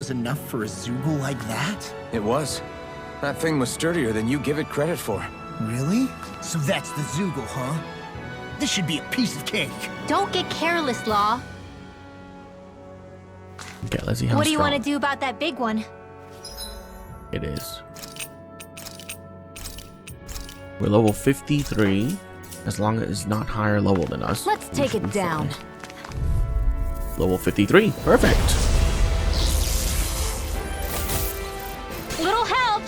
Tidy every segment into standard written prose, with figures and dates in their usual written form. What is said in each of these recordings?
was enough for a Zoogle like that? It was. That thing was sturdier than you give it credit for. Really? So that's the Zoogle, huh? This should be a piece of cake. Don't get careless, Law. Okay, let's see how What do you strong want to do about that big one? it is. We're level 53. As long as it's not higher level than us. Let's take it down. Level 53. Perfect. Little help!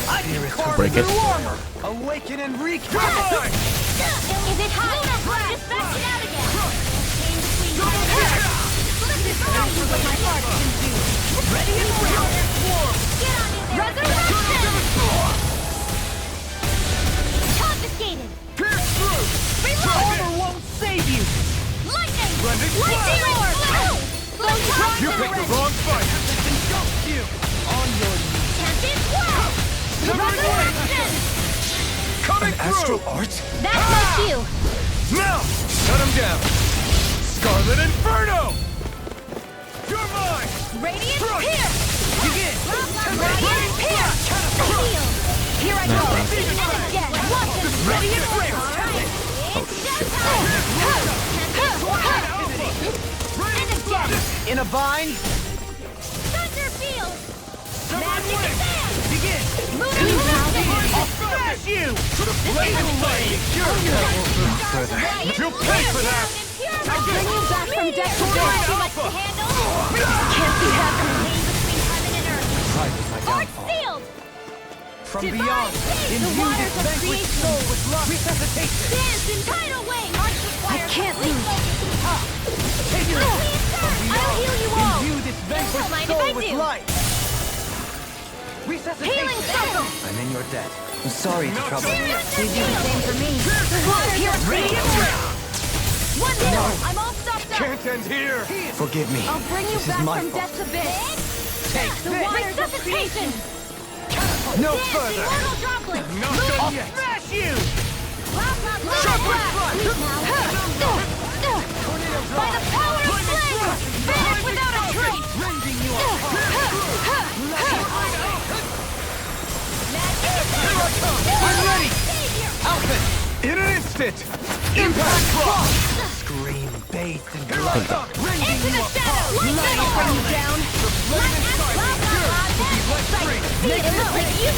I can carve break it. through armor. Awaken and wreak havoc. Is it high enough? Just back it out again. Let this show you what my heart can do. Ready and ready. Get on in there. Resurrection! Confiscated. Pierce through. Armor won't save you. Lightning! Blended Lightning orb! You picked the wrong fight. Engulfed you. On your knees. Tempted swell! Resurrection! An Coming astral through. art? That's my cue. Now! Shut him down! Scarlet Inferno. You're mine. Radiant Thrust. Pierce! Begin. Radiant Pierce! Heal! Here I go! And again! Watch this! Radiant Rare. And again! In a bind. Thunder Field! Magic Sand! Begin. I'll smash you. You'll pay for that. I'll bring you back from death to death. Too much to handle? Can't be happening. Between heaven and earth. Art sealed! From beyond, imbue this vanquished soul with love. Resuscitation. Dance in tidal wave! I can't lose. Take it. I'll heal you all! Imbue this vanquished Mind if soul I with do? life. Resuscitation. Healing circle! I'm in your debt. I'm sorry to trouble you. You do the same for me. Here, Radiant Rare. one more! I'm all stocked up! Can't end here. Forgive me. I'll bring you This is back my from fault. death to bed. Take The this. waters of creation! No Dance, further. immortal droplets! Not done yet. Smash you. Sharp blast! By the power of flame! Vanish without a trace! Rending you apart. I'm ready. Outfit. In an instant. Impact drop. Scream bathed in blood. Rending Into you the apart. shadow! Lightning bring you down! See it look! You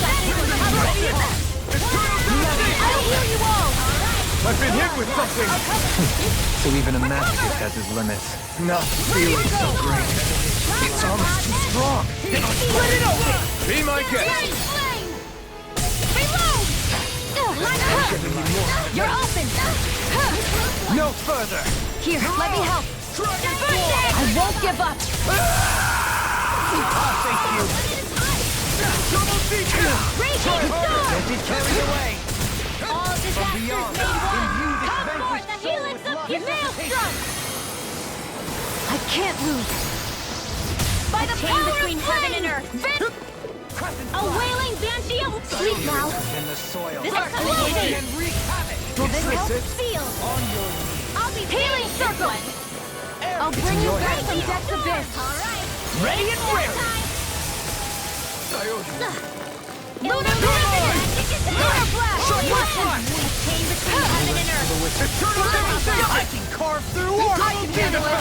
got I'll heal you all! I've been hit with something. So even a masochist has his limits. Not feeling so great. It's almost too strong. Split it open. Be my guest. Flame! Reload! You're open! No further. Here, let me help! I won't give up! Thank you. Double feature. Raging storm! Don't be carried away. All disasters beyond, made one! imbue this Come forth vanquished the soul helix with of love. your maelstrom! I can't lose! By the power between heaven and earth! A wailing banshee of sleep now! In the soil. This is amazing! And wreak havoc. Will this help? Dismiss it. Feel! On your knees. I'll be healing circle! I'll bring you back from death's abyss! Alright! Ready and ready. Lunar blast! Chain between heaven and earth! I can carve through armor. I can handle it!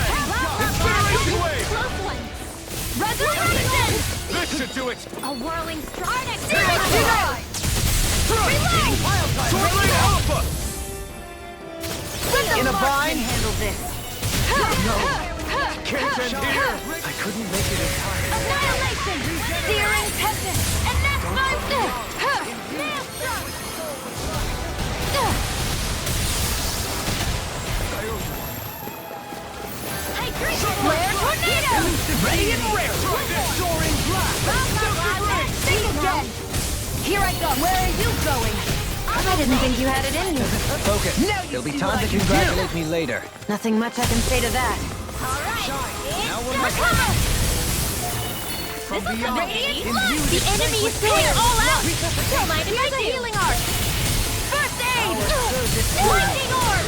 Incineration wave. Close one! Resurrection! This should do it. A whirling strike! Swirling Alpha. In a bind? handle this! Can't end here. I couldn't make it in time. Annihilation! Searing tempest! And that's my Maelstrom! Flare tornado! Ready and rare. Soaring blast. Think again! Here I go! Where are you going? I didn't think you had it in you. Focus. There'll be time to congratulate me later. Nothing much I can say to that. Alright! Now we're making from beyond. The enemy is going all out! Don't mind if I do! Healing art! First aid! Lightning orb!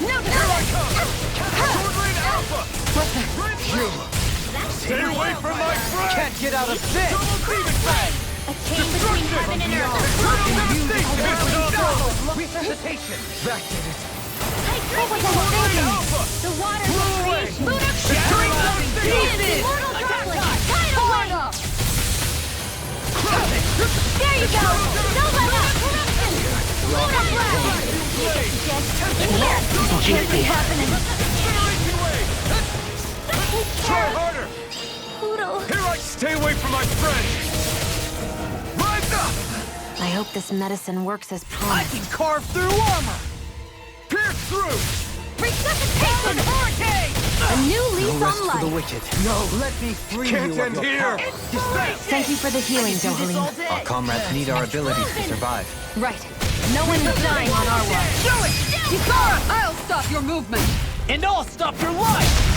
No Here I come. Swirling Alpha. What the? You. Stay away from my friend! Can't get out of this! A chain between heaven and earth. Resuscitation! That did it! What was that thing? The waters of creation. Lunar creation. Immortal droplet. Tidal wave. There you go. Nova corruption. Lunar blast. Here. Can't be happening. Try harder! Poodle. Here I stay away from my friend! Rise up! I hope this medicine works as I promised. can carve through armor! Pierce through! Resuscitation! Hurricane! A new lease No rest on for the life. wicked. No, let me free Can't you of end your here! power. Thank you for the healing, Dohaleen. Our comrades need our abilities to survive. Right. No one is dying on our watch. Do it! Kisara, I'll stop your movement. And I'll stop your life!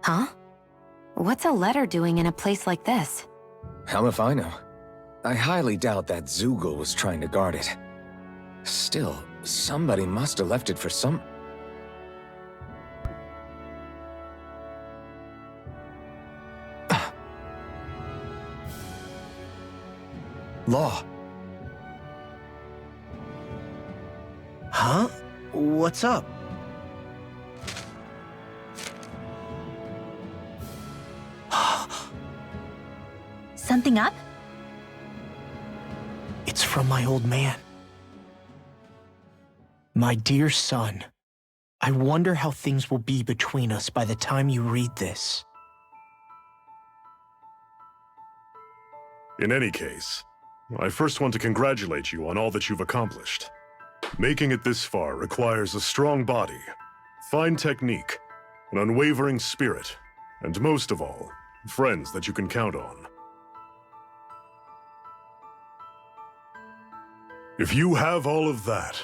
Huh? What's a letter doing in a place like this? Hell if I know. I highly doubt that Zoogle was trying to guard it. Still, somebody must have left it for some... Law. Huh? What's up? Something up? It's from my old man. My dear son, I wonder how things will be between us by the time you read this. In any case, I first want to congratulate you on all that you've accomplished. Making it this far requires a strong body, fine technique, an unwavering spirit, and most of all, friends that you can count on. If you have all of that,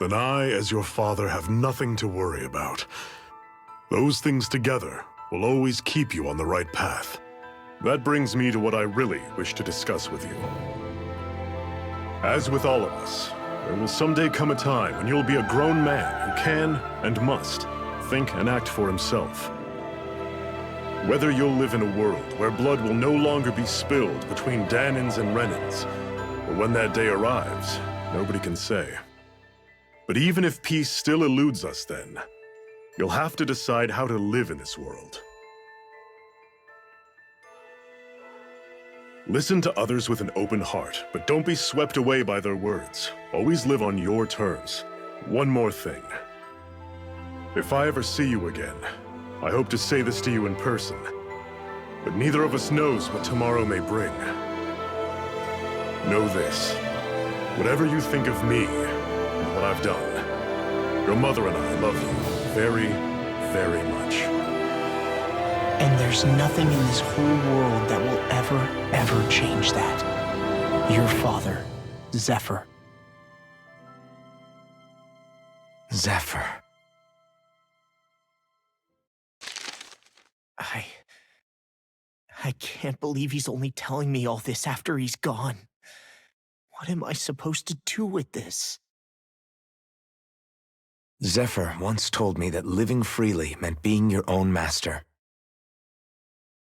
then I, as your father, have nothing to worry about. Those things together will always keep you on the right path. That brings me to what I really wish to discuss with you. As with all of us, there will someday come a time when you'll be a grown man who can and must think and act for himself. Whether you'll live in a world where blood will no longer be spilled between Danins and Renins, or when that day arrives, nobody can say. But even if peace still eludes us then, you'll have to decide how to live in this world. Listen to others with an open heart, but don't be swept away by their words. Always live on your terms. One more thing. If I ever see you again, I hope to say this to you in person, but neither of us knows what tomorrow may bring. Know this. Whatever you think of me, and what I've done, your mother and I love you very, very much. And there's nothing in this whole world that will ever change that. Your father, Zephyr. Zephyr. I can't believe he's only telling me all this after he's gone. What am I supposed to do with this? Zephyr once told me that living freely meant being your own master.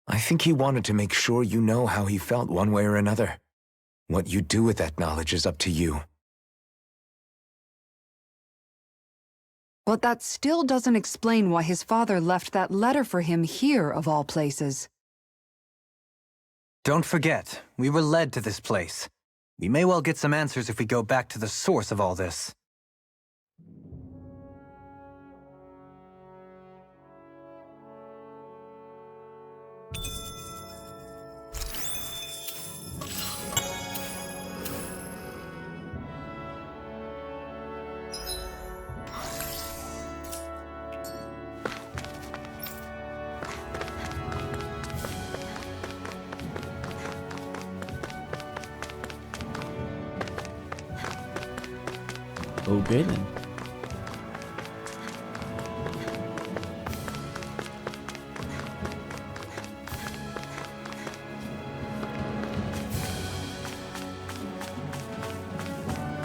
I think he wanted to make sure you know how he felt one way or another. What you do with that knowledge is up to you. But that still doesn't explain why his father left that letter for him here, of all places. Don't forget, we were led to this place. We may well get some answers if we go back to the source of all this. Okay then.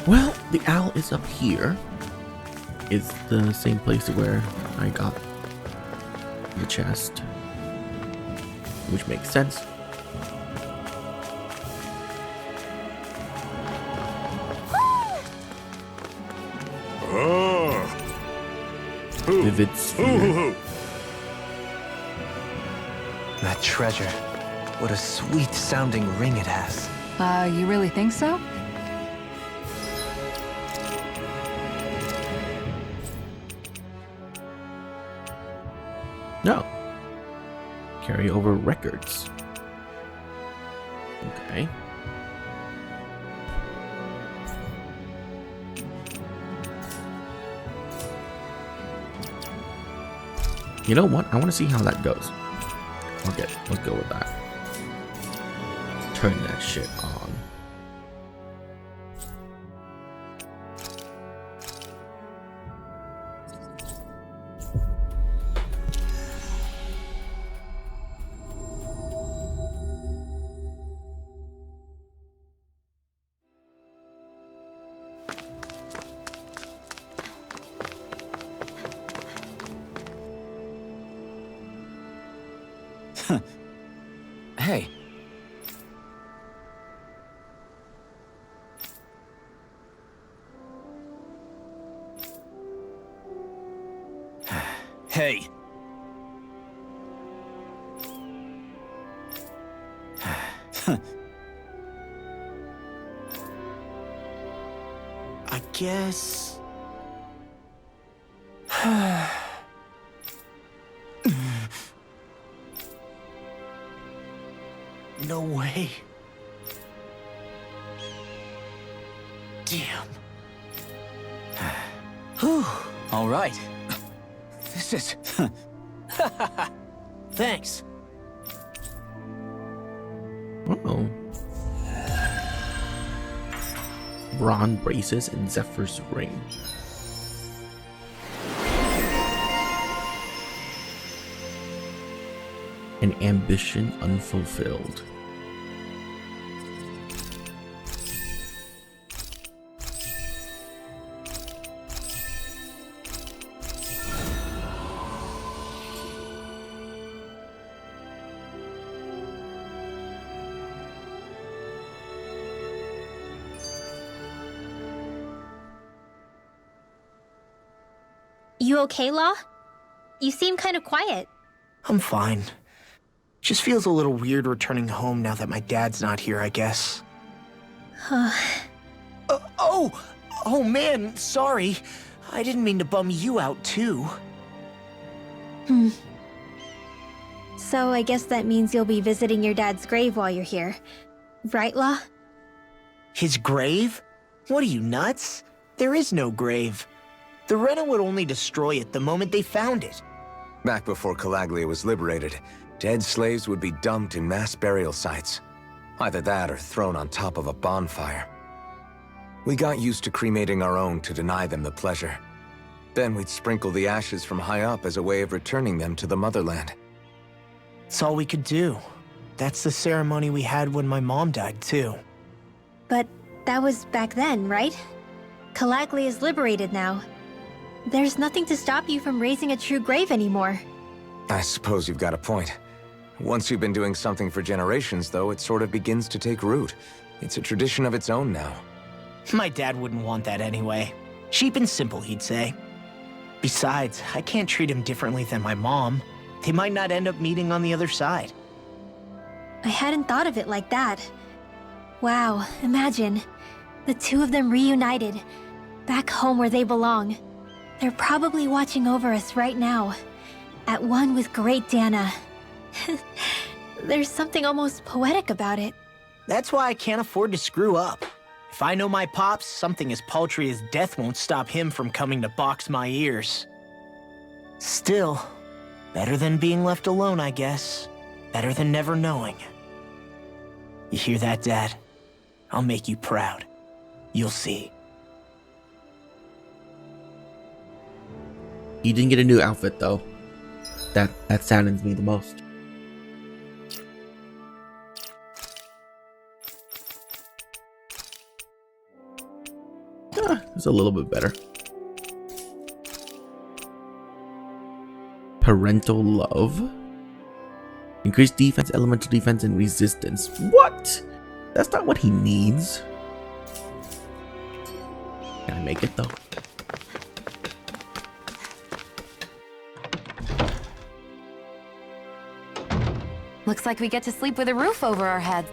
Well, the owl is up here. It's the same place where I got the chest, which makes sense. Vivid sphere. That treasure. What a sweet sounding ring it has. You really think so? No. Carry over records. Okay. You know what? I want to see how that goes. Okay, let's go with that. Let's turn that shit on. Hey. Hey. I guess. No way. Damn. Whew. All right. This is... Thanks. Uh-oh. Ron braces and Zephyr's ring. An ambition unfulfilled. You okay, Law? You seem kind of quiet. I'm fine. Just feels a little weird returning home now that my dad's not here, I guess. Oh man, sorry. I didn't mean to bum you out too. So I guess that means you'll be visiting your dad's grave while you're here. Right, Law? His grave? What are you, nuts? There is no grave. The Rena would only destroy it the moment they found it. Back before Calaglia was liberated, dead slaves would be dumped in mass burial sites. Either that or thrown on top of a bonfire. We got used to cremating our own to deny them the pleasure. Then we'd sprinkle the ashes from high up as a way of returning them to the motherland. It's all we could do. That's the ceremony we had when my mom died, too. But that was back then, right? Calaglia is liberated now. There's nothing to stop you from raising a true grave anymore. I suppose you've got a point. Once you've been doing something for generations, though, it sort of begins to take root. It's a tradition of its own now. My dad wouldn't want that anyway. Cheap and simple, he'd say. Besides, I can't treat him differently than my mom. They might not end up meeting on the other side. I hadn't thought of it like that. Wow, imagine. The two of them reunited, back home where they belong. They're probably watching over us right now, at one with great Dana. There's something almost poetic about it. That's why I can't afford to screw up. If I know my pops, something as paltry as death won't stop him from coming to box my ears. Still, better than being left alone, I guess. Better than never knowing. You hear that, Dad? I'll make you proud. You'll see. He didn't get a new outfit though. That saddens me the most. It's a little bit better. Parental love. Increase defense, elemental defense, and resistance. What? That's not what he needs. Can I make it though? Looks like we get to sleep with a roof over our heads.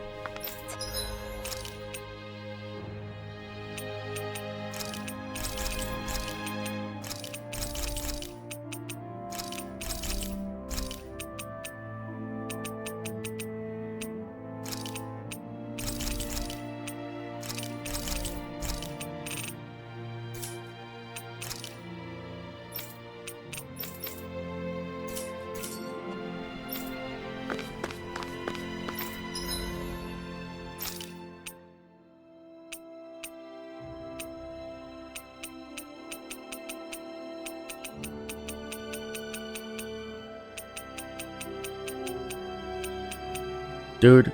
Dude,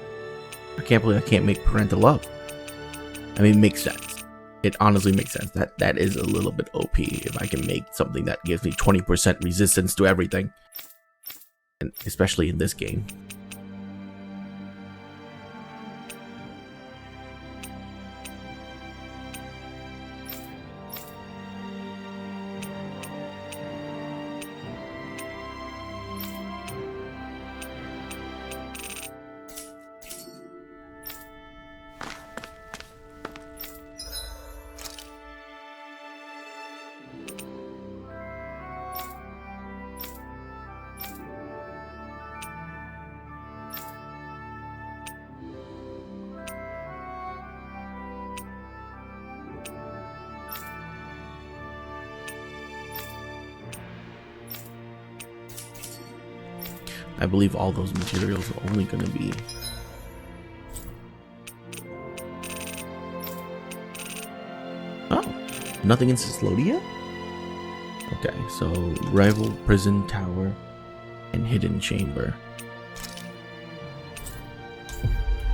I can't believe I can't make parental love. I mean, it makes sense. It honestly makes sense. That is a little bit OP if I can make something that gives me 20% resistance to everything. And especially in this game. I believe all those materials are only going to be... Oh, nothing in Cyslodia? Okay, so rival prison tower and hidden chamber.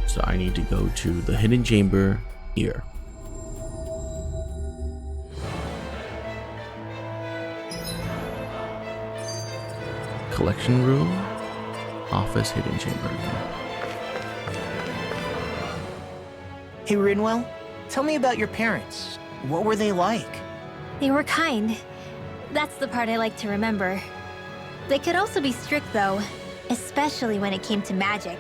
So I need to go to the hidden chamber here. Collection room. Office, hidden chamber. Hey, Rinwell, tell me about your parents. What were they like? They were kind. That's the part I like to remember. They could also be strict, though, especially when it came to magic.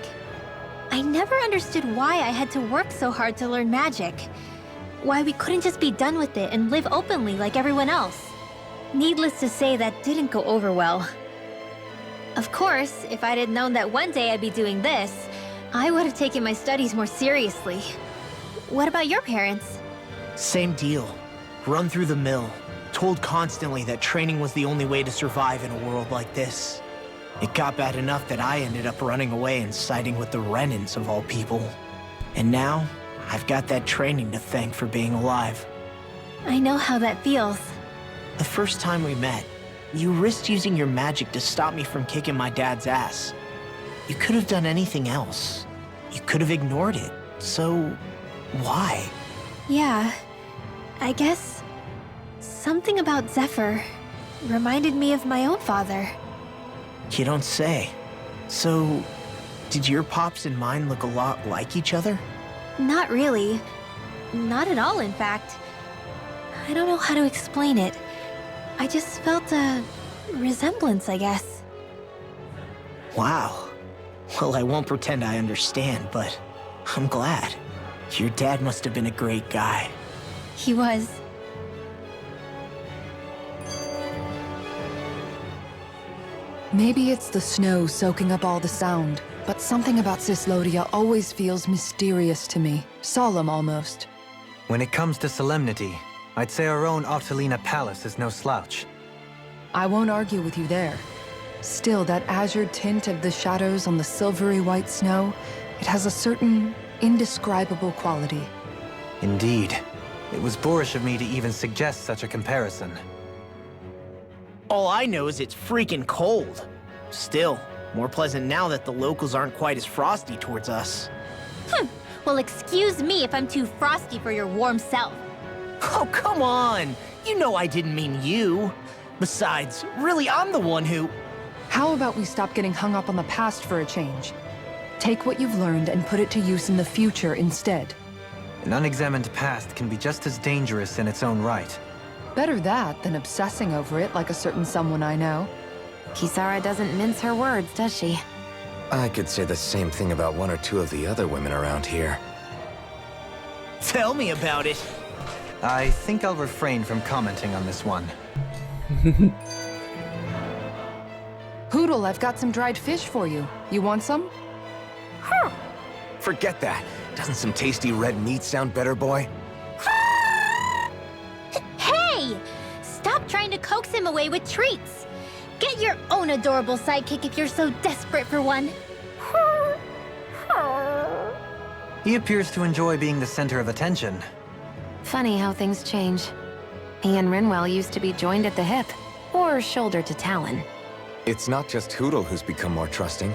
I never understood why I had to work so hard to learn magic. Why we couldn't just be done with it and live openly like everyone else. Needless to say, that didn't go over well. Of course, if I'd had known that one day I'd be doing this, I would have taken my studies more seriously. What about your parents? Same deal. Run through the mill. Told constantly that training was the only way to survive in a world like this. It got bad enough that I ended up running away and siding with the Renans of all people. And now, I've got that training to thank for being alive. I know how that feels. The first time we met, you risked using your magic to stop me from kicking my dad's ass. You could have done anything else. You could have ignored it. So, why? Yeah, I guess something about Zephyr reminded me of my own father. You don't say. So, did your pops and mine look a lot like each other? Not really. Not at all, in fact. I don't know how to explain it. I just felt a resemblance, I guess. Wow. Well, I won't pretend I understand, but I'm glad. Your dad must have been a great guy. He was. Maybe it's the snow soaking up all the sound, but something about Cyslodia always feels mysterious to me. Solemn, almost. When it comes to solemnity, I'd say our own Octalina Palace is no slouch. I won't argue with you there. Still, that azure tint of the shadows on the silvery white snow, it has a certain indescribable quality. Indeed. It was boorish of me to even suggest such a comparison. All I know is it's freaking cold. Still, more pleasant now that the locals aren't quite as frosty towards us. Well, excuse me if I'm too frosty for your warm self. Oh, come on! You know I didn't mean you. Besides, really, I'm the one who... How about we stop getting hung up on the past for a change? Take what you've learned and put it to use in the future instead. An unexamined past can be just as dangerous in its own right. Better that than obsessing over it like a certain someone I know. Kisara doesn't mince her words, does she? I could say the same thing about one or two of the other women around here. Tell me about it. I think I'll refrain from commenting on this one. Hoodle, I've got some dried fish for you. You want some? Forget that. Doesn't some tasty red meat sound better, boy? Hey! Stop trying to coax him away with treats. Get your own adorable sidekick if you're so desperate for one. He appears to enjoy being the center of attention. Funny how things change. He and Rinwell used to be joined at the hip, or shoulder to talon. It's not just Hoodle who's become more trusting.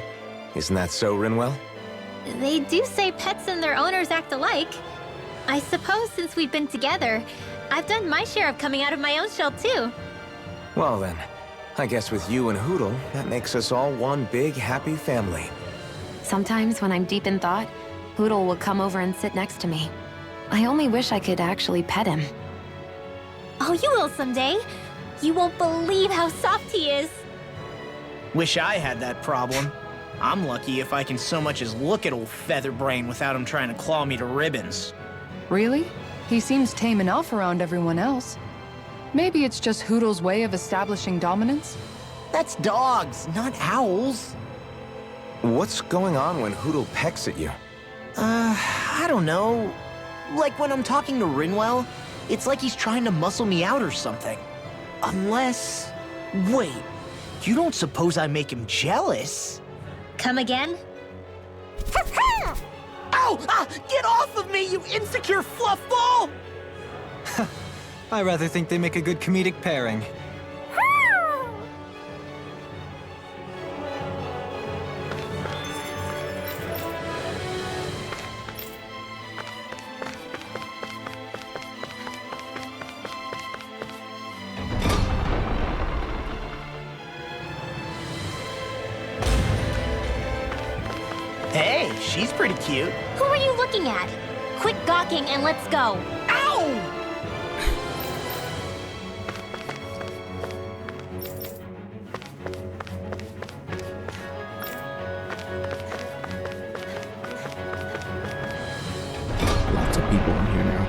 Isn't that so, Rinwell? They do say pets and their owners act alike. I suppose since we've been together, I've done my share of coming out of my own shell too. Well then, I guess with you and Hoodle, that makes us all one big happy family. Sometimes when I'm deep in thought, Hoodle will come over and sit next to me. I only wish I could actually pet him. Oh, you will someday. You won't believe how soft he is. Wish I had that problem. I'm lucky if I can so much as look at old Featherbrain without him trying to claw me to ribbons. Really? He seems tame enough around everyone else. Maybe it's just Hoodle's way of establishing dominance? That's dogs, not owls. What's going on when Hoodle pecks at you? I don't know. Like when I'm talking to Rinwell, it's like he's trying to muscle me out or something. Unless... Wait, you don't suppose I make him jealous? Come again? Ow! Get off of me, you insecure fluff ball! I rather think they make a good comedic pairing. Hey, she's pretty cute. Who are you looking at? Quit gawking and let's go. Ow! Lots of people in here now.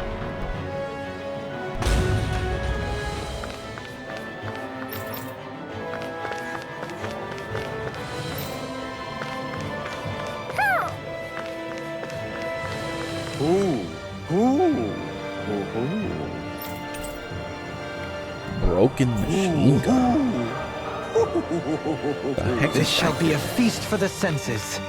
Broken machine gun. The heck This is shall that? be a feast for the senses.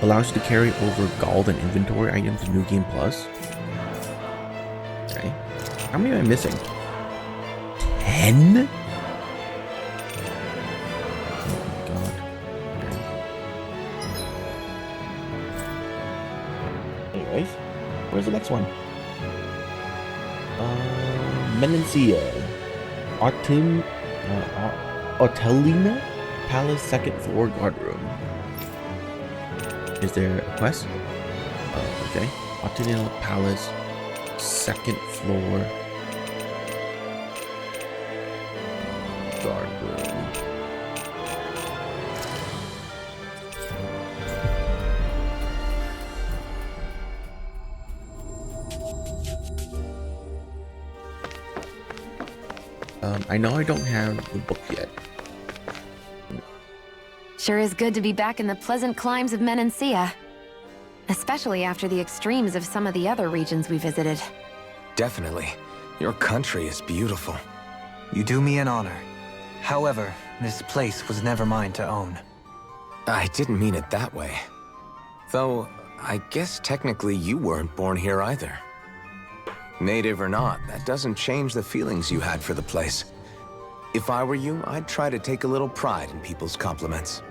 Allows you to carry over gold and inventory items to New Game Plus. Okay. How many am I missing? 10? Oh my god. Okay. Anyways, where's the next one? Menancia. Ortelina Palace, second floor guard room. Is there a quest? Okay. Ortelina Palace, second floor guard room. I know I don't have the book yet. Sure is good to be back in the pleasant climes of Menancia. Especially after the extremes of some of the other regions we visited. Definitely. Your country is beautiful. You do me an honor. However, this place was never mine to own. I didn't mean it that way. Though, I guess technically you weren't born here either. Native or not, that doesn't change the feelings you had for the place. If I were you, I'd try to take a little pride in people's compliments.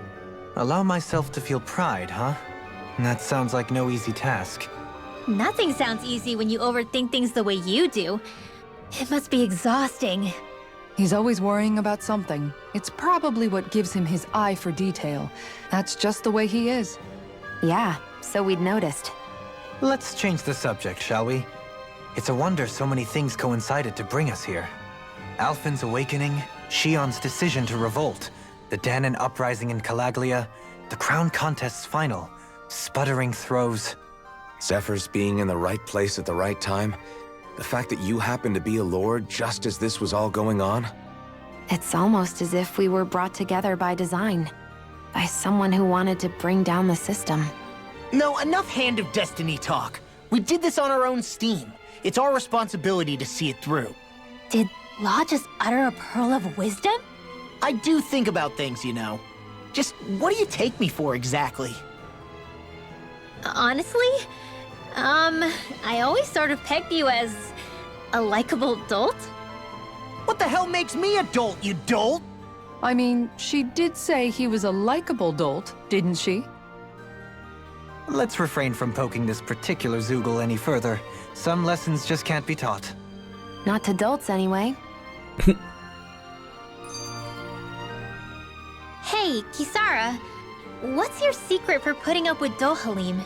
Allow myself to feel pride, huh? That sounds like no easy task. Nothing sounds easy when you overthink things the way you do. It must be exhausting. He's always worrying about something. It's probably what gives him his eye for detail. That's just the way he is. Yeah, so we'd noticed. Let's change the subject, shall we? It's a wonder so many things coincided to bring us here. Alphen's awakening, Shion's decision to revolt, the Danon uprising in Calaglia, the crown contest's final, sputtering throws. Zephyr's being in the right place at the right time. The fact that you happened to be a lord just as this was all going on. It's almost as if we were brought together by design. By someone who wanted to bring down the system. No, enough Hand of Destiny talk. We did this on our own steam. It's our responsibility to see it through. Did Law just utter a pearl of wisdom? I do think about things, you know. Just what do you take me for exactly? Honestly, I always sort of pegged you as a likable dolt. What the hell makes me a dolt, you dolt? I mean, she did say he was a likable dolt, didn't she? Let's refrain from poking this particular Zoogle any further. Some lessons just can't be taught. Not to dolts, anyway. Hey, Kisara, what's your secret for putting up with Dohalim?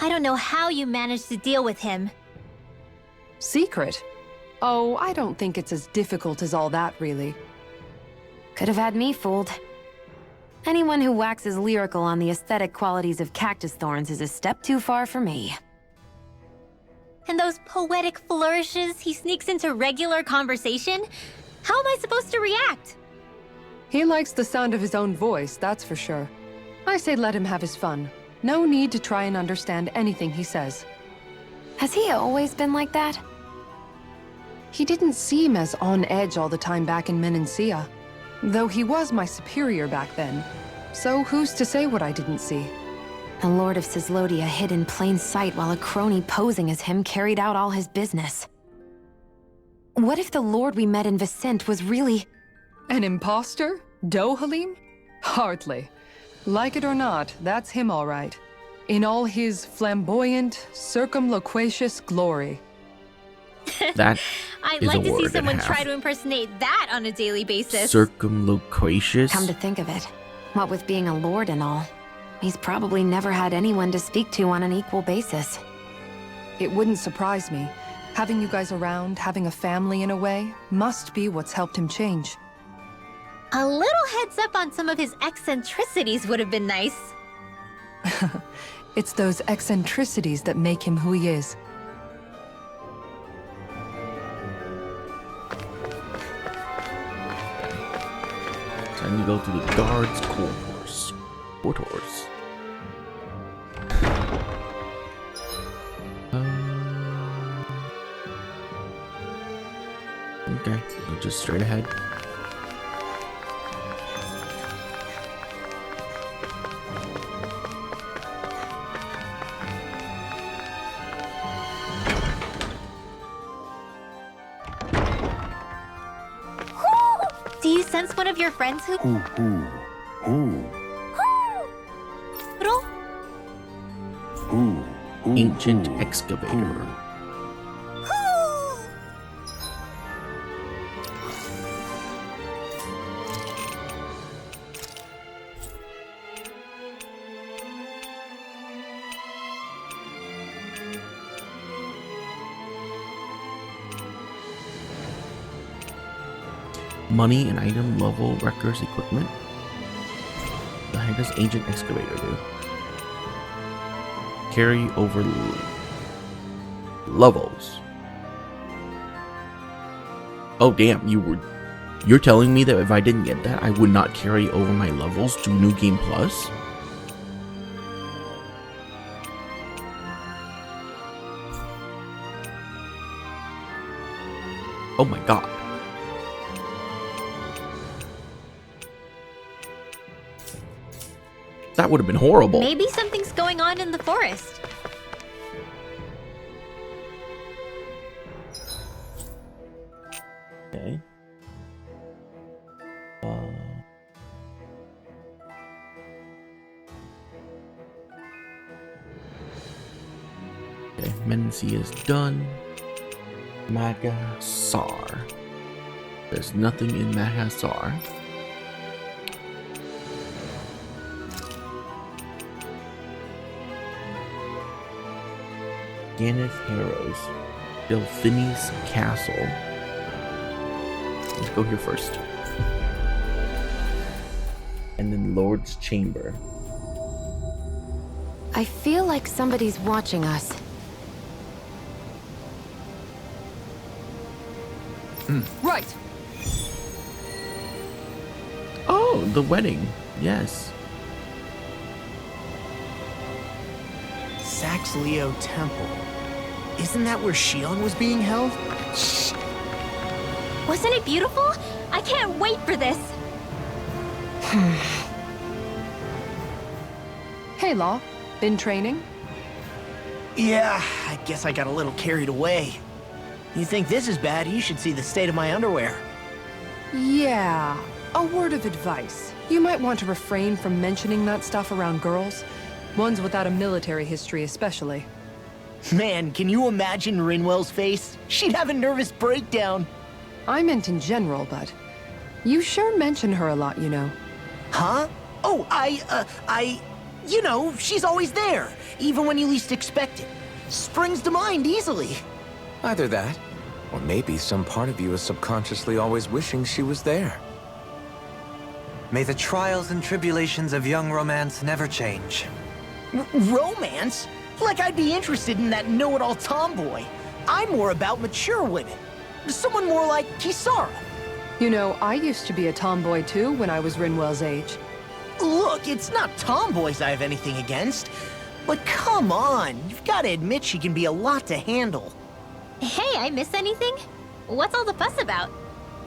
I don't know how you managed to deal with him. Secret? Oh, I don't think it's as difficult as all that, really. Could have had me fooled. Anyone who waxes lyrical on the aesthetic qualities of cactus thorns is a step too far for me. And those poetic flourishes he sneaks into regular conversation? How am I supposed to react? He likes the sound of his own voice, that's for sure. I say let him have his fun. No need to try and understand anything he says. Has he always been like that? He didn't seem as on edge all the time back in Menancia. Though he was my superior back then. So who's to say what I didn't see? A lord of Cislodia hid in plain sight while a crony posing as him carried out all his business. What if the lord we met in Vicent was really... An imposter? Dohalim? Hardly. Like it or not, that's him all right. In all his flamboyant, circumloquacious glory. That I'd is like a to see word someone and a half. try to impersonate that on a daily basis. Circumloquacious. Come to think of it, what with being a lord and all, he's probably never had anyone to speak to on an equal basis. It wouldn't surprise me. Having you guys around, having a family in a way, must be what's helped him change. A little heads up on some of his eccentricities would have been nice. It's those eccentricities that make him who he is. Time to go to the guards' quarters. Okay, so just straight ahead. Do you sense one of your friends who... Ancient excavator. Money and item level records equipment. The heck does ancient excavator do? Carry over levels. Oh damn, you're telling me that if I didn't get that, I would not carry over my levels to New Game Plus? Oh my god. That would have been horrible. Maybe something's going on in the forest. Okay. Okay, Menency is done. Magasar. There's nothing in Magasar. Ganeth Harrows. Delphini's Castle. Let's go here first. And then Lord's Chamber. I feel like somebody's watching us. Right. Oh, the wedding. Yes. Sax-Leo Temple. Isn't that where Shion was being held? Shh. Wasn't it beautiful? I can't wait for this. Hey, Law. Been training? Yeah, I guess I got a little carried away. You think this is bad, you should see the state of my underwear. Yeah. A word of advice. You might want to refrain from mentioning that stuff around girls. Ones without a military history especially. Man, can you imagine Rinwell's face? She'd have a nervous breakdown. I meant in general, but you sure mention her a lot, you know. Huh? Oh, you know, she's always there, even when you least expect it. Springs to mind easily. Either that, or maybe some part of you is subconsciously always wishing she was there. May the trials and tribulations of young romance never change. Romance? Like I'd be interested in that know-it-all tomboy. I'm more about mature women. Someone more like Kisara. You know, I used to be a tomboy too when I was Rinwell's age. Look, it's not tomboys I have anything against. But come on, you've got to admit she can be a lot to handle. Hey, I miss anything? What's all the fuss about?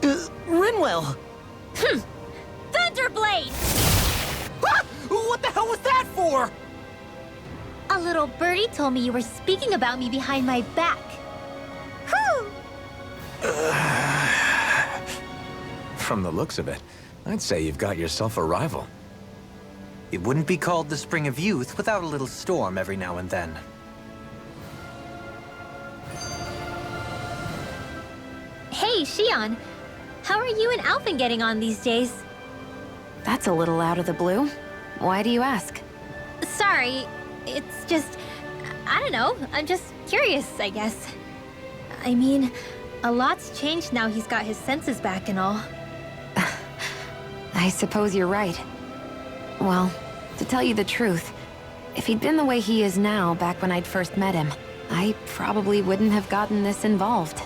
Rinwell. Thunderblade! Ah! What the hell was that for? A little birdie told me you were speaking about me behind my back. Whew! From the looks of it, I'd say you've got yourself a rival. It wouldn't be called the Spring of Youth without a little storm every now and then. Hey, Shion. How are you and Alphen getting on these days? That's a little out of the blue. Why do you ask? Sorry, it's just... I don't know, I'm just curious, I guess. I mean, a lot's changed now he's got his senses back and all. I suppose you're right. Well, to tell you the truth, if he'd been the way he is now back when I'd first met him, I probably wouldn't have gotten this involved.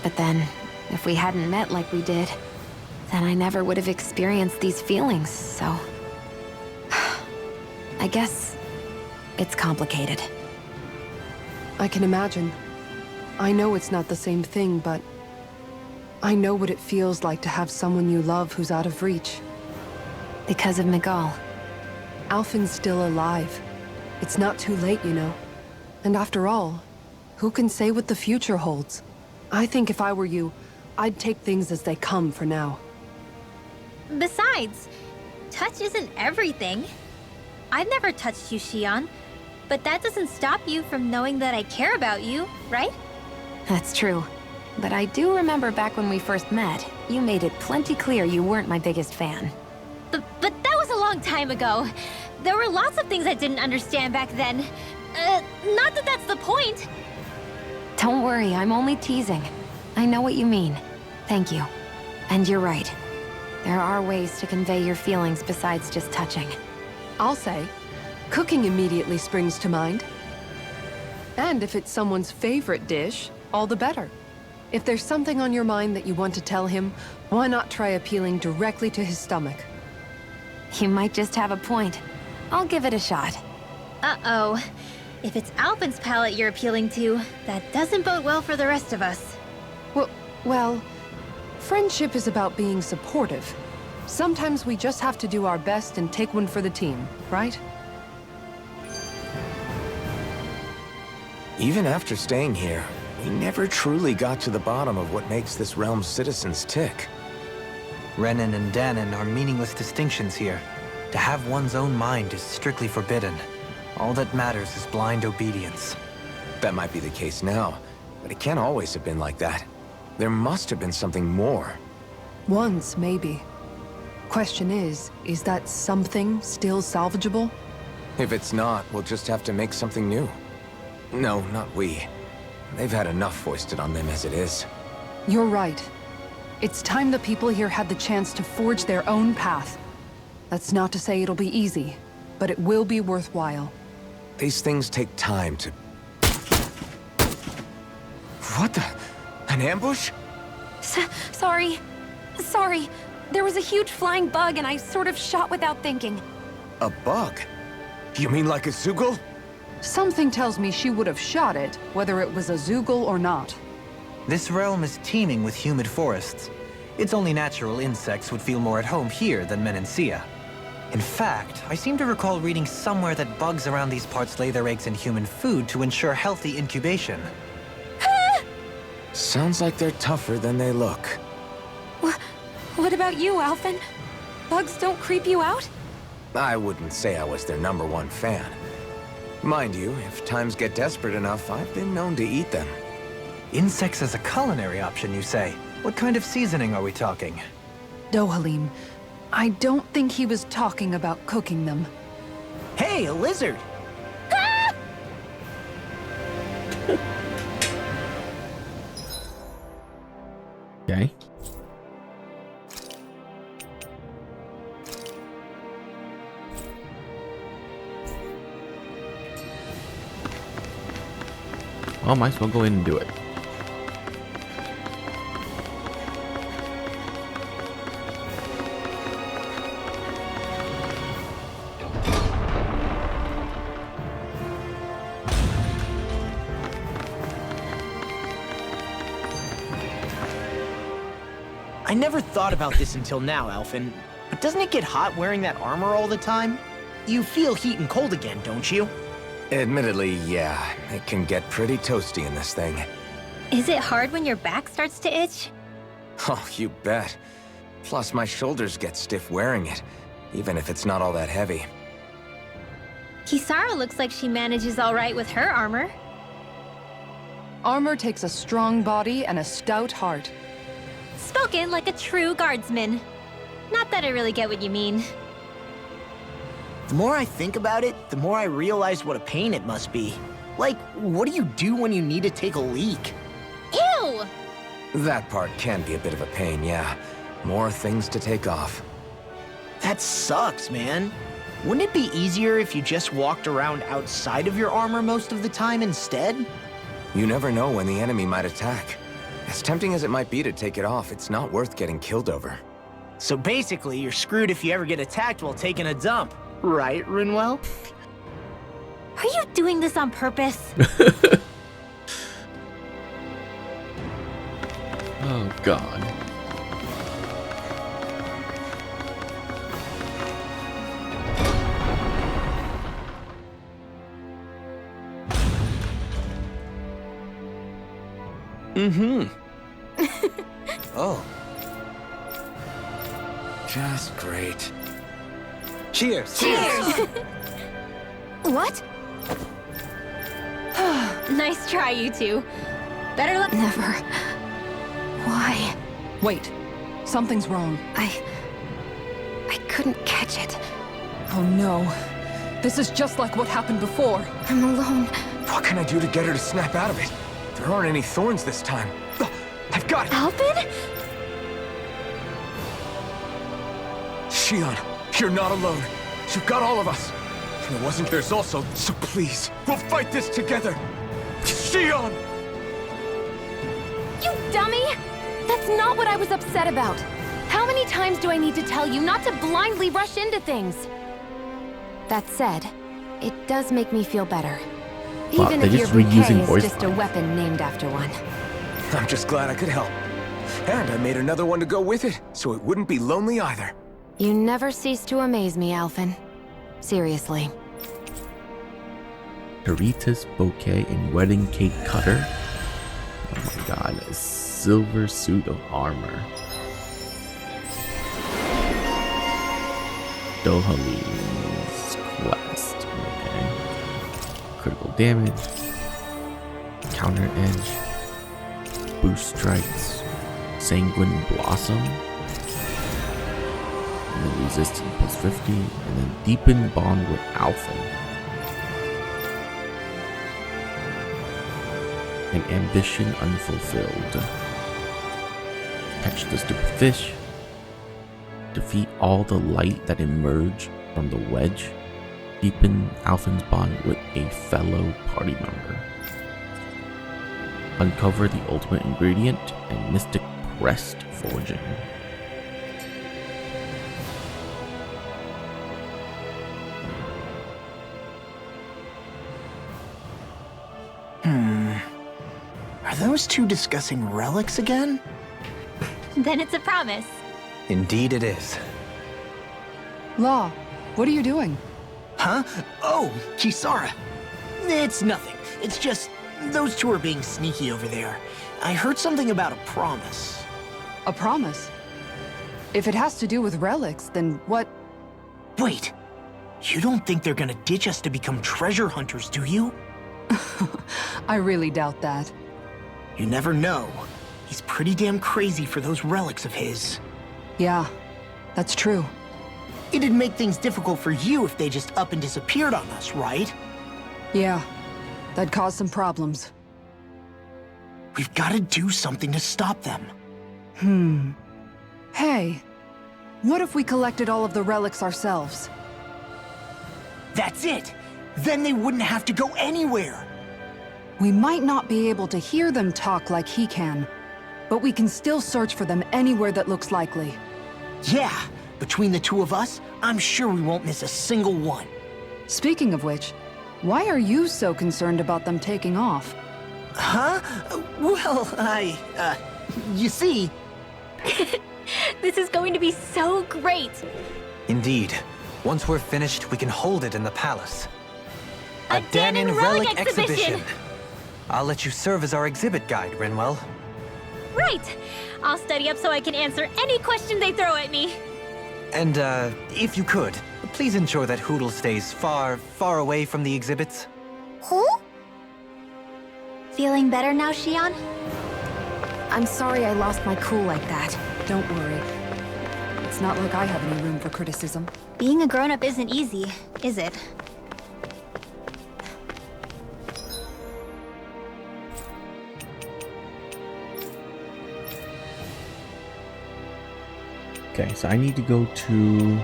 But then, if we hadn't met like we did, then I never would have experienced these feelings, so... I guess it's complicated. I can imagine. I know it's not the same thing, but I know what it feels like to have someone you love who's out of reach. Because of Miguel. Alphen's still alive. It's not too late, you know. And after all, who can say what the future holds? I think if I were you, I'd take things as they come for now. Besides, touch isn't everything. I've never touched you, Shion, but that doesn't stop you from knowing that I care about you, right? That's true. But I do remember back when we first met, you made it plenty clear you weren't my biggest fan. But that was a long time ago. There were lots of things I didn't understand back then. Not that that's the point. Don't worry, I'm only teasing. I know what you mean. Thank you. And you're right. There are ways to convey your feelings besides just touching. I'll say, cooking immediately springs to mind. And if it's someone's favorite dish, all the better. If there's something on your mind that you want to tell him, why not try appealing directly to his stomach? You might just have a point. I'll give it a shot. Uh-oh. If it's Alphen's palate you're appealing to, that doesn't bode well for the rest of us. Well, friendship is about being supportive. Sometimes we just have to do our best and take one for the team, right? Even after staying here, we never truly got to the bottom of what makes this realm's citizens tick. Renan and Danon are meaningless distinctions here. To have one's own mind is strictly forbidden. All that matters is blind obedience. That might be the case now, but it can't always have been like that. There must have been something more. Once, maybe. Question is that something still salvageable? If it's not, we'll just have to make something new. No, not we. They've had enough foisted on them as it is. You're right. It's time the people here had the chance to forge their own path. That's not to say it'll be easy, but it will be worthwhile. These things take time to... What the? An ambush? Sorry. There was a huge flying bug and I sort of shot without thinking. A bug? You mean like a Zoogle? Something tells me she would have shot it, whether it was a Zoogle or not. This realm is teeming with humid forests. It's only natural insects would feel more at home here than Menancia. In fact, I seem to recall reading somewhere that bugs around these parts lay their eggs in human food to ensure healthy incubation. Sounds like they're tougher than they look. What about you, Alphen? Bugs don't creep you out? I wouldn't say I was their #1 fan. Mind you, if times get desperate enough, I've been known to eat them. Insects as a culinary option, you say? What kind of seasoning are we talking? Dohalim, I don't think he was talking about cooking them. Hey, a lizard! Okay. Well, might as well go in and do it. I never thought about this until now, Alphen. But doesn't it get hot wearing that armor all the time? You feel heat and cold again, don't you? Admittedly, yeah. It can get pretty toasty in this thing. Is it hard when your back starts to itch? Oh, you bet. Plus, my shoulders get stiff wearing it, even if it's not all that heavy. Kisara looks like she manages all right with her armor. Armor takes a strong body and a stout heart. Spoken like a true guardsman. Not that I really get what you mean. The more I think about it, the more I realize what a pain it must be. Like, what do you do when you need to take a leak? Ew! That part can be a bit of a pain, yeah. More things to take off. That sucks, man. Wouldn't it be easier if you just walked around outside of your armor most of the time instead? You never know when the enemy might attack. As tempting as it might be to take it off, it's not worth getting killed over. So basically, you're screwed if you ever get attacked while taking a dump. Right, Rinwell? Are you doing this on purpose? Oh, God. Oh. Just great. Cheers! Cheers! What? Nice try, you two. Better luck. Never. Why? Wait, something's wrong. I couldn't catch it. Oh no. This is just like what happened before. I'm alone. What can I do to get her to snap out of it? There aren't any thorns this time. I've got it! Alphen? Shion, you're not alone. You've got all of us. And it wasn't theirs also, so please, we'll fight this together. Shion! You dummy! That's not what I was upset about. How many times do I need to tell you not to blindly rush into things? That said, it does make me feel better. Wow, Even they're if your just reusing bouquet voice is just a weapon named after one. I'm just glad I could help. And I made another one to go with it, so it wouldn't be lonely either. You never cease to amaze me, Alphen. Seriously. Tarita's bouquet and wedding cake cutter. Oh my god, a silver suit of armor. Dohalim's quest. Okay. critical damage, counter edge, boost strikes, sanguine blossom, and then resistance plus 50, and then deepen bond with Alphen. And ambition unfulfilled. Catch the stupid fish. Defeat all the light that emerge from the wedge. Deepen Alphen's bond with a fellow party member. Uncover the ultimate ingredient and mystic crest forging. Are those two discussing relics again? Then it's a promise. Indeed it is. Law, what are you doing? Huh? Oh, Kisara. It's nothing. It's just those two are being sneaky over there. I heard something about a promise. A promise? If it has to do with relics, then what? Wait. You don't think they're gonna ditch us to become treasure hunters, do you? I really doubt that. You never know. He's pretty damn crazy for those relics of his. Yeah, that's true. It'd make things difficult for you if they just up and disappeared on us, right? Yeah, that'd cause some problems. We've gotta do something to stop them. Hey, what if we collected all of the relics ourselves? That's it! Then they wouldn't have to go anywhere! We might not be able to hear them talk like he can, but we can still search for them anywhere that looks likely. Yeah, between the two of us, I'm sure we won't miss a single one. Speaking of which, why are you so concerned about them taking off? Huh? Well, you see... This is going to be so great. Indeed. Once we're finished, we can hold it in the palace. A Danon relic exhibition! I'll let you serve as our exhibit guide, Rinwell. Right! I'll study up so I can answer any question they throw at me. And, if you could, please ensure that Hootle stays far, far away from the exhibits. Who? Feeling better now, Xion? I'm sorry I lost my cool like that. Don't worry. It's not like I have any room for criticism. Being a grown-up isn't easy, is it? Okay, so I need to go to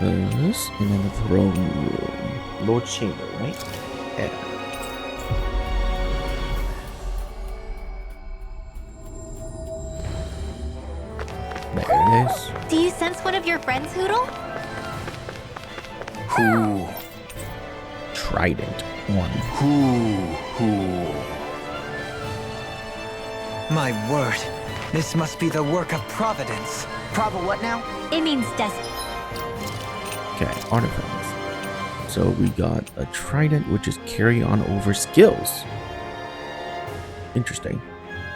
this and then the throne room. Lord's chamber, right? Yeah. There it is. Do you sense one of your friends, Hootle? Who? Trident one. Who? My word, this must be the work of Providence. Provo what now? It means destiny. Okay, artifacts. So we got a trident, which is carry on over skills. Interesting.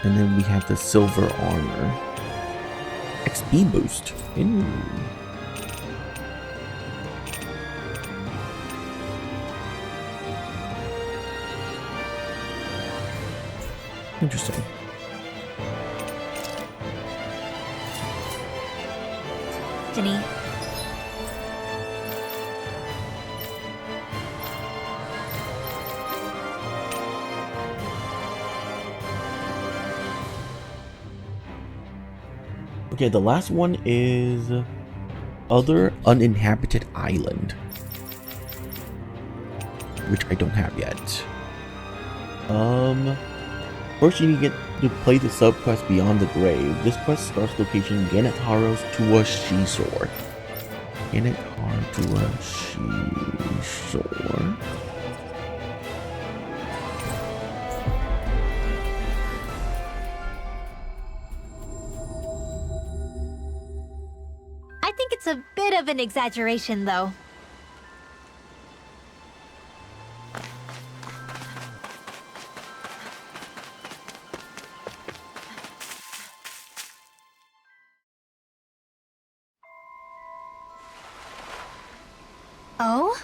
And then we have the silver armor. XP boost. Ooh. Interesting. Jenny. Okay, the last one is other uninhabited island, which I don't have yet. First you need to play the subquest Beyond the Grave. This quest starts location Ganetaro's Tua Shishore. Ganetaro Tua Shishore. I think it's a bit of an exaggeration, though. Oh?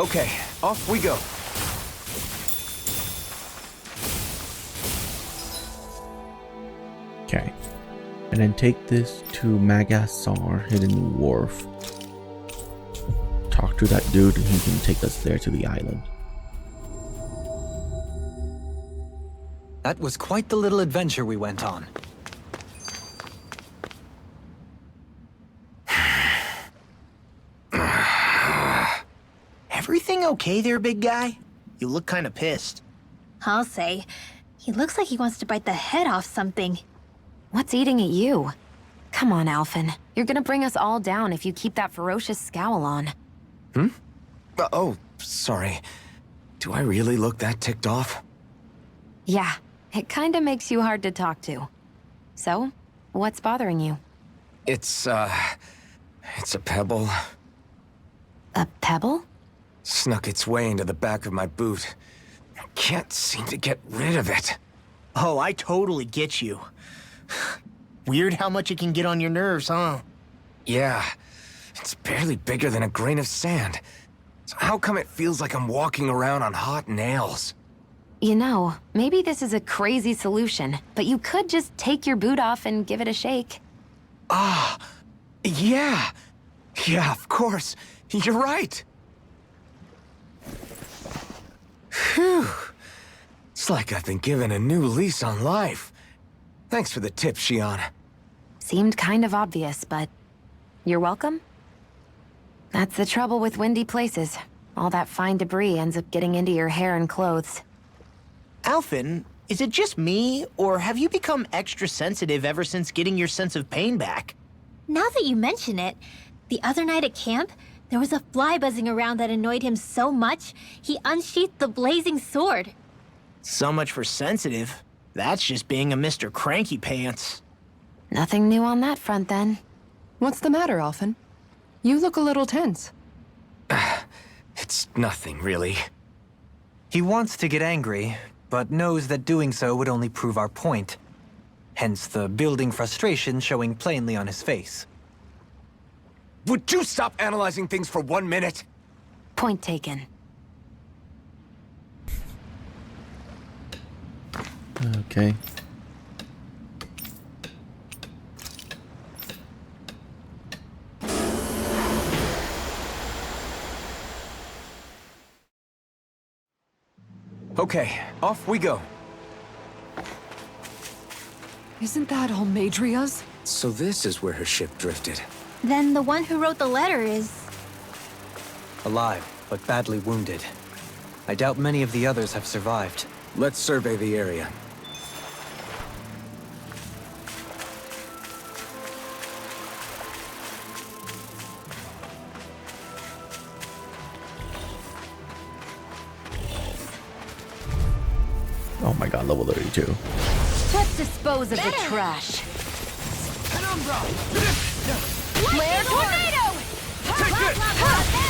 Okay, off we go. Okay. And then take this to Magassar Hidden Wharf. Talk to that dude and he can take us there to the island. That was quite the little adventure we went on. Everything okay there, big guy? You look kind of pissed. I'll say. He looks like he wants to bite the head off something. What's eating at you? Come on, Alphen. You're gonna bring us all down if you keep that ferocious scowl on. Oh, sorry. Do I really look that ticked off? Yeah, it kinda makes you hard to talk to. So, what's bothering you? It's a pebble. A pebble? Snuck its way into the back of my boot. I can't seem to get rid of it. Oh, I totally get you. Weird how much it can get on your nerves, huh? Yeah, it's barely bigger than a grain of sand. So how come it feels like I'm walking around on hot nails? You know, maybe this is a crazy solution, but you could just take your boot off and give it a shake. Yeah. Yeah, of course. You're right. Phew. It's like I've been given a new lease on life. Thanks for the tip, Shion. Seemed kind of obvious, but you're welcome? That's the trouble with windy places. All that fine debris ends up getting into your hair and clothes. Alphen, is it just me, or have you become extra sensitive ever since getting your sense of pain back? Now that you mention it, the other night at camp, there was a fly buzzing around that annoyed him so much, he unsheathed the blazing sword. So much for sensitive. That's just being a Mr. Cranky Pants. Nothing new on that front, then. What's the matter, Alphen? You look a little tense. It's nothing, really. He wants to get angry, but knows that doing so would only prove our point. Hence the building frustration showing plainly on his face. Would you stop analyzing things for 1 minute? Point taken. Okay. Okay, off we go. Isn't that Almadria's? So this is where her ship drifted. Then the one who wrote the letter is... Alive, but badly wounded. I doubt many of the others have survived. Let's survey the area. Oh my god, level 32. Let's dispose of the trash. Flare tornado!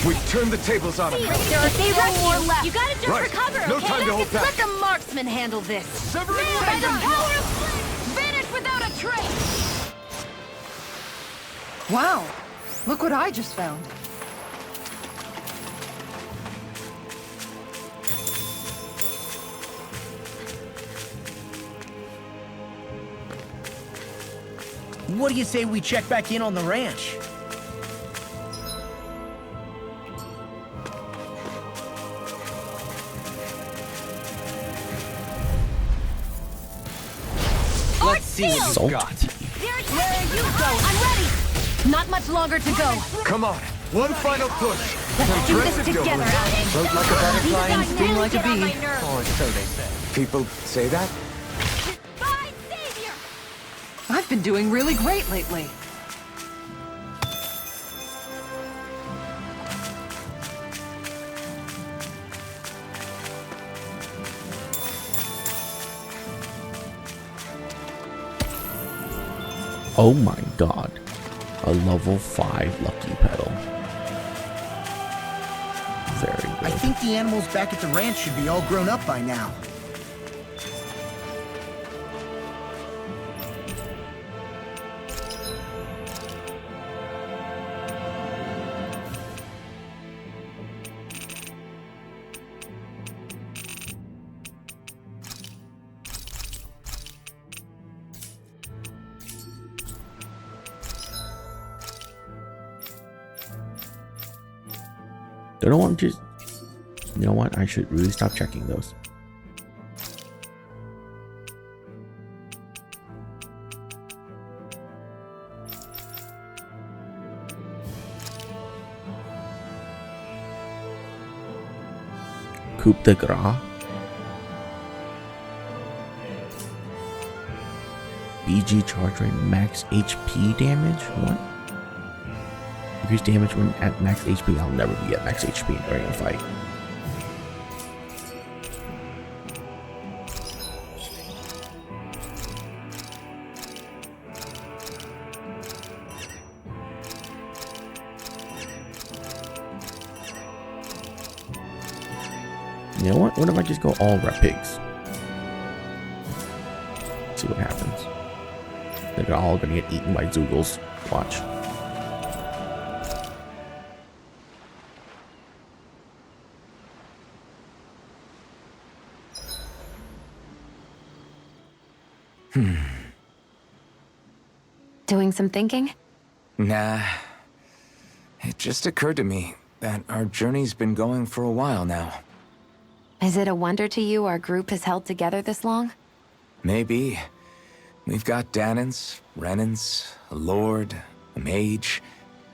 We've turned the tables on him. There are several more left. You gotta jump Right. for cover, No okay? time to hold back. Let the marksman handle this. By the power of Vanish without a trace. Wow. Look what I just found. What do you say we check back in on the ranch? Let's see what Salt. you've got. Where you go? I'm ready. Not much longer to go. Come on, one final push. Let's do this together, Alphen. Float like a butterfly and These sting guys like a get on bee. my nerves. Or so they say. People say that? Bye, Savior! I've been doing really great lately. Oh my god. A level 5 lucky pedal. Very I good. think the animals back at the ranch should be all grown up by now. Don't want to just... You know what? I should really stop checking those. Coup de grace. BG charge rate, max HP damage? What? Increase damage when at max HP. I'll never be at max HP during a fight. You know what? What if I just go all red pigs? See what happens. They're all gonna get eaten by Zoogles. Watch. Doing some thinking? Nah. It just occurred to me that our journey's been going for a while now. Is it a wonder to you our group has held together this long? Maybe. We've got Danans, Renans, a lord, a mage,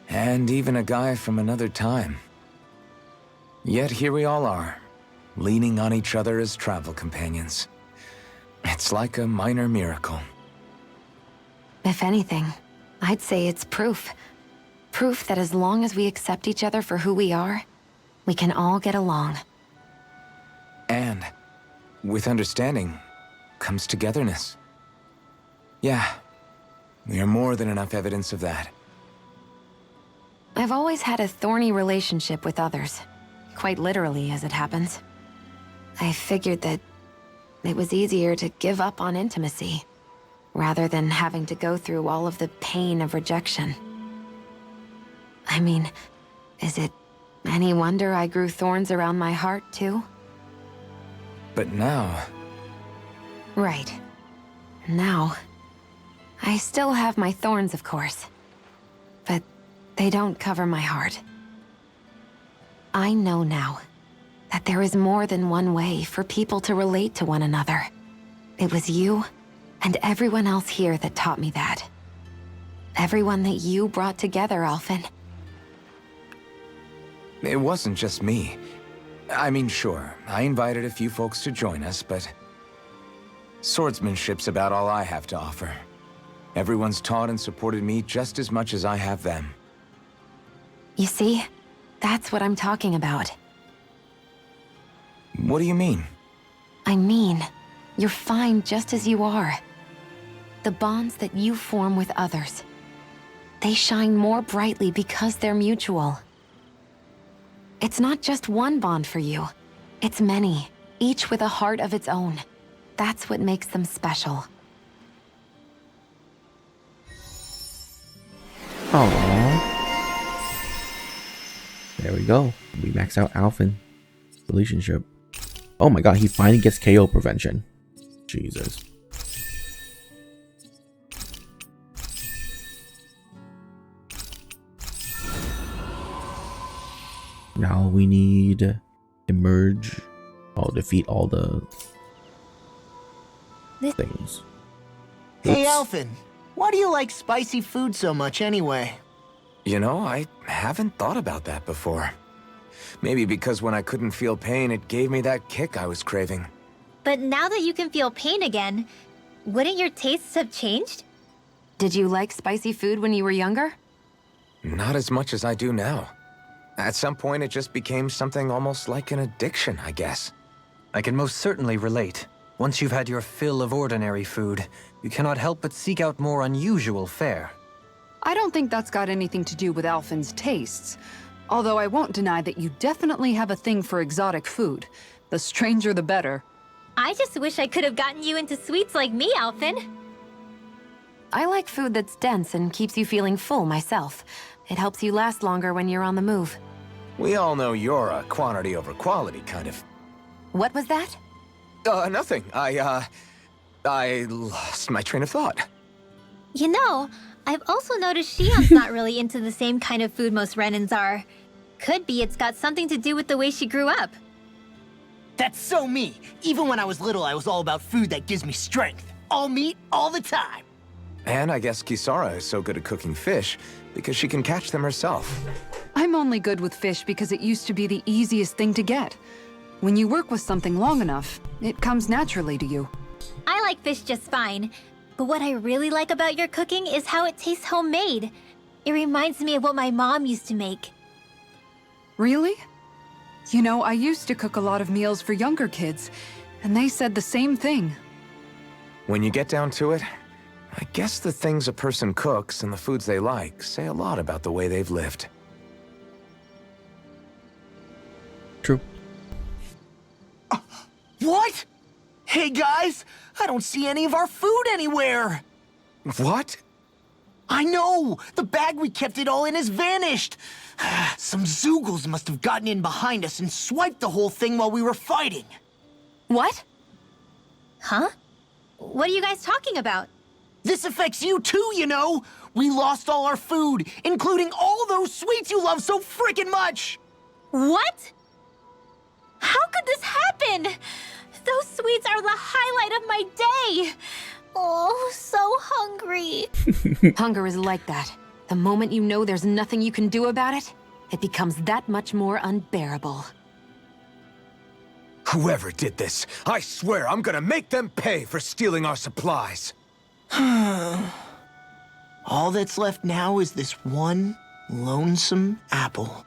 and even a guy from another time. Yet here we all are, leaning on each other as travel companions. It's like a minor miracle. If anything, I'd say it's proof. Proof that as long as we accept each other for who we are, we can all get along. And with understanding comes togetherness. Yeah, we are more than enough evidence of that. I've always had a thorny relationship with others. Quite literally, as it happens. I figured that it was easier to give up on intimacy, rather than having to go through all of the pain of rejection. I mean, is it any wonder I grew thorns around my heart, too? But now... Right. Now... I still have my thorns, of course. But they don't cover my heart. I know now that there is more than one way for people to relate to one another. It was you and everyone else here that taught me that. Everyone that you brought together, Alphen. It wasn't just me. I mean, sure, I invited a few folks to join us, but... swordsmanship's about all I have to offer. Everyone's taught and supported me just as much as I have them. You see? That's what I'm talking about. What do you mean? I mean, you're fine just as you are. The bonds that you form with others, they shine more brightly because they're mutual. It's not just one bond for you. It's many, each with a heart of its own. That's what makes them special. Aww. There we go. We max out Alphen relationship. Oh my god, he finally gets KO prevention. Jesus. Now we need emerge. Oh, defeat all the things. Hey, Oops. Alphen. Why do you like spicy food so much anyway? You know, I haven't thought about that before. Maybe because when I couldn't feel pain, it gave me that kick I was craving. But now that you can feel pain again, wouldn't your tastes have changed? Did you like spicy food when you were younger? Not as much as I do now. At some point, it just became something almost like an addiction, I guess. I can most certainly relate. Once you've had your fill of ordinary food, you cannot help but seek out more unusual fare. I don't think that's got anything to do with Alphen's tastes. Although I won't deny that you definitely have a thing for exotic food. The stranger the better. I just wish I could have gotten you into sweets like me, Alphen. I like food that's dense and keeps you feeling full myself. It helps you last longer when you're on the move. We all know you're a quantity over quality kind of... What was that? Nothing. I lost my train of thought. You know, I've also noticed Shion's not really into the same kind of food most Renans are. Could be it's got something to do with the way she grew up. That's so me. Even when I was little, I was all about food that gives me strength. All meat, all the time. And I guess Kisara is so good at cooking fish because she can catch them herself. I'm only good with fish because it used to be the easiest thing to get. When you work with something long enough, it comes naturally to you. I like fish just fine. But what I really like about your cooking is how it tastes homemade. It reminds me of what my mom used to make. Really? You know, I used to cook a lot of meals for younger kids, and they said the same thing. When you get down to it, I guess the things a person cooks and the foods they like say a lot about the way they've lived. True. What? Hey guys, I don't see any of our food anywhere. What? I know! The bag we kept it all in has vanished! Some Zoogles must have gotten in behind us and swiped the whole thing while we were fighting. What? Huh? What are you guys talking about? This affects you too, you know! We lost all our food, including all those sweets you love so frickin' much! What? How could this happen? Those sweets are the highlight of my day! Oh, so hungry. Hunger is like that. The moment you know there's nothing you can do about it, it becomes that much more unbearable. Whoever did this, I swear I'm gonna make them pay for stealing our supplies. All that's left now is this one lonesome apple.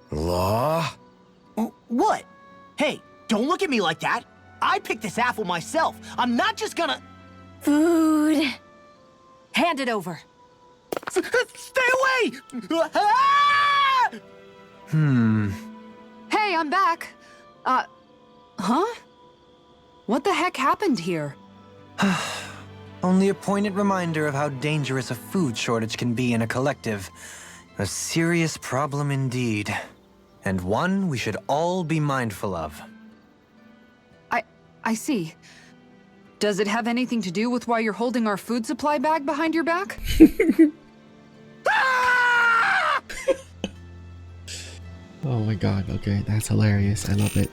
Law? What? Hey, don't look at me like that. I picked this apple myself. I'm not just gonna... Food. Hand it over. Stay away! Ah! Hey, I'm back. Huh? What the heck happened here? Only a poignant reminder of how dangerous a food shortage can be in a collective. A serious problem indeed. And one we should all be mindful of. I see. Does it have anything to do with why you're holding our food supply bag behind your back? Oh my god, okay, that's hilarious. I love it.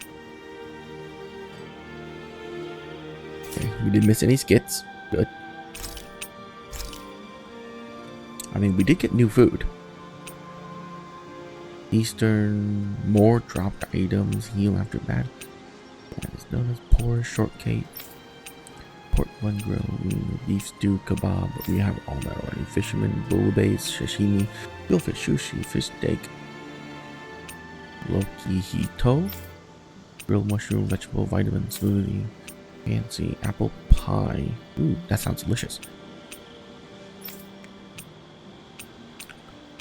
Okay, we didn't miss any skits. Good. I mean, we did get new food. Eastern, more dropped items, heal after battle. That is known as pork shortcake. Pork bun grill, beef stew, kebab. We have all that already. Fisherman, bouillabaisse, sashimi, billfish, sushi, fish steak, lokihito, grilled mushroom, vegetable, vitamin smoothie, fancy apple pie. Ooh, that sounds delicious.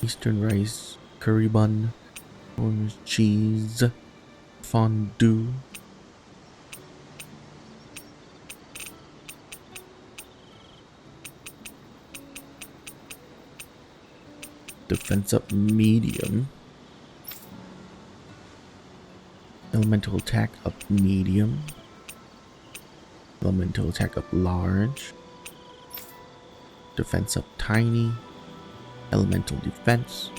Eastern rice, curry bun, orange cheese, fondue. Defense up medium. Elemental attack up medium. Elemental attack up large. Defense up tiny. Elemental defense.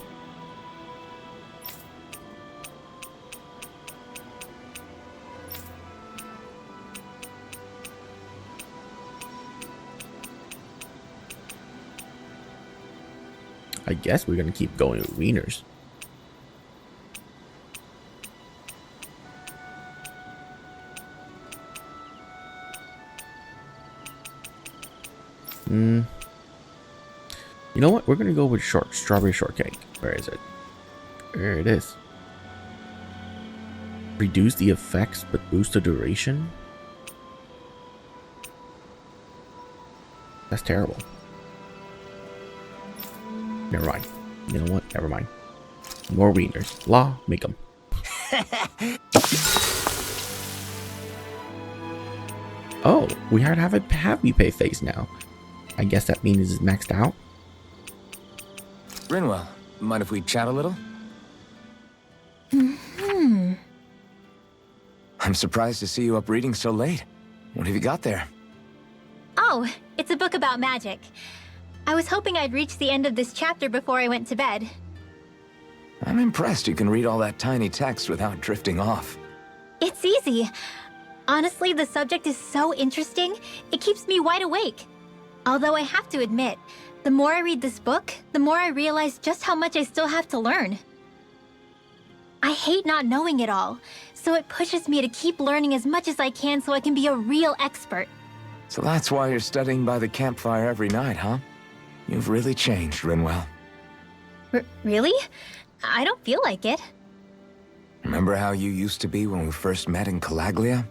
I guess we're gonna keep going with wieners. You know what? We're gonna go with strawberry shortcake. Where is it? There it is. Reduce the effects but boost the duration? That's terrible. Never mind. You know what? Never mind. More wieners. Law, make them. Oh, we have a happy pay phase now. I guess that means it's maxed out. Rinwell, mind if we chat a little? I'm surprised to see you up reading so late. What have you got there? Oh, it's a book about magic. I was hoping I'd reach the end of this chapter before I went to bed. I'm impressed you can read all that tiny text without drifting off. It's easy. Honestly, the subject is so interesting, it keeps me wide awake. Although I have to admit, the more I read this book, the more I realize just how much I still have to learn. I hate not knowing it all, so it pushes me to keep learning as much as I can so I can be a real expert. So that's why you're studying by the campfire every night, huh? You've really changed, Rinwell. Really? I don't feel like it. Remember how you used to be when we first met in Calaglia?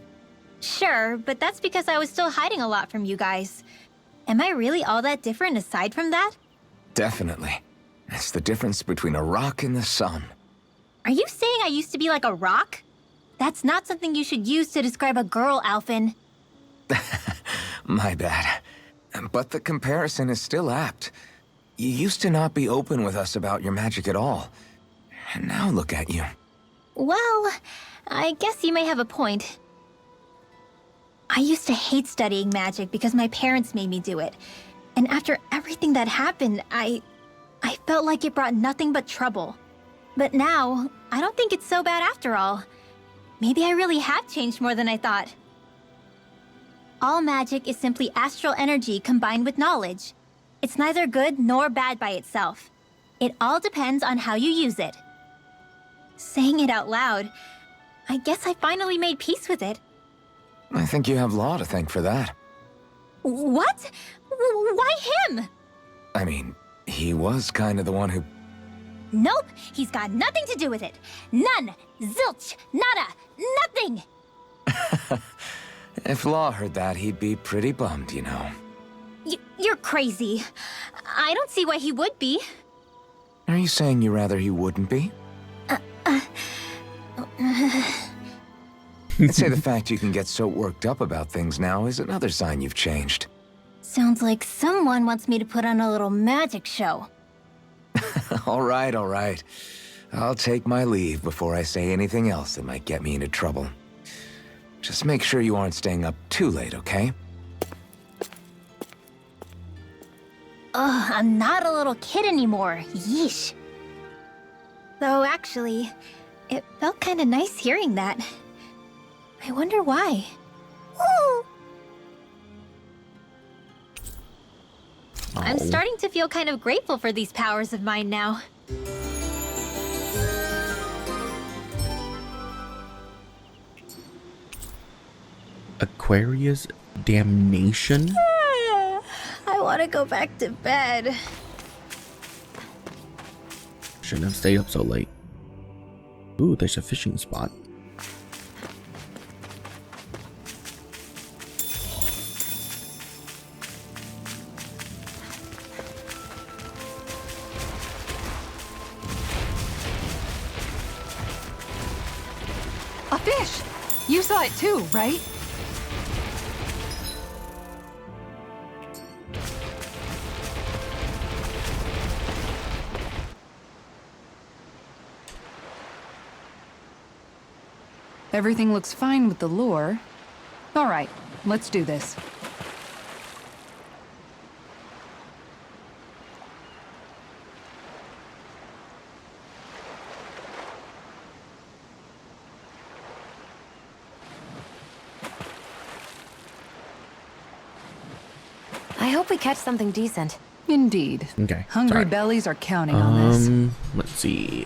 Sure, but that's because I was still hiding a lot from you guys. Am I really all that different aside from that? Definitely. It's the difference between a rock and the sun. Are you saying I used to be like a rock? That's not something you should use to describe a girl, Alphen. My bad. But the comparison is still apt. You used to not be open with us about your magic at all. And now look at you. Well, I guess you may have a point. I used to hate studying magic because my parents made me do it. And after everything that happened, I felt like it brought nothing but trouble. But now, I don't think it's so bad after all. Maybe I really have changed more than I thought. All magic is simply astral energy combined with knowledge. It's neither good nor bad by itself. It all depends on how you use it. Saying it out loud, I guess I finally made peace with it. I think you have Law to thank for that. What? Why him? I mean, he was kind of the one who... Nope, he's got nothing to do with it. None. Zilch. Nada. Nothing. If Law heard that, he'd be pretty bummed, you know. You're crazy. I don't see why he would be. Are you saying you rather he wouldn't be? I'd say the fact you can get so worked up about things now is another sign you've changed. Sounds like someone wants me to put on a little magic show. All right, all right. I'll take my leave before I say anything else that might get me into trouble. Just make sure you aren't staying up too late, okay? Ugh, I'm not a little kid anymore. Yeesh. Though actually, it felt kind of nice hearing that. I wonder why. Ooh. I'm starting to feel kind of grateful for these powers of mine now. Aquaria's damnation? I want to go back to bed. Shouldn't have stayed up so late. Ooh, there's a fishing spot. A fish! You saw it too, right? Everything looks fine with the lure. All right, let's do this. I hope we catch something decent. Indeed. Okay. Hungry sorry. bellies are counting on this. Let's see.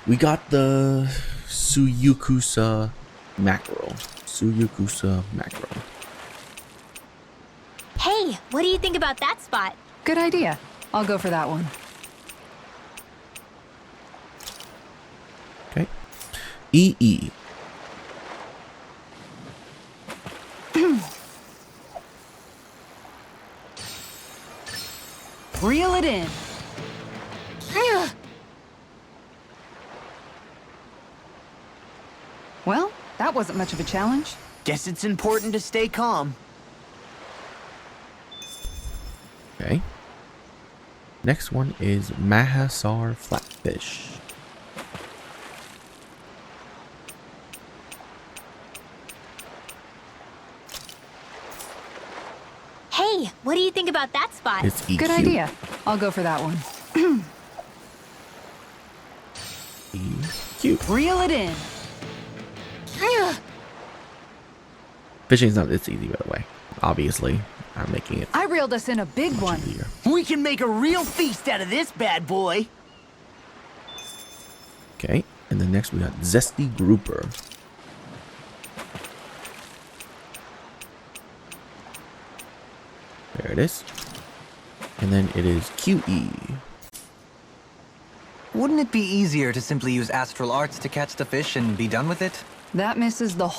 We got the Suyukusa mackerel. Suyukusa mackerel. Hey, what do you think about that spot? Good idea. I'll go for that one. Okay. EE. Reel it in. Well, that wasn't much of a challenge. Guess it's important to stay calm. Okay. Next one is Mahasar flatfish. Hey, Hey, what do you think about that spot? It's EQ. Good idea. I'll go for that one. EQ. Reel it in. Fishing is not this easy, by the way. Obviously, I'm making it I reeled us in a big one. easier. We can make a real feast out of this bad boy. Okay, and then next we got Zesty Grouper. There it is. And then it is QE. Wouldn't it be easier to simply use astral arts to catch the fish and be done with it? That misses the whole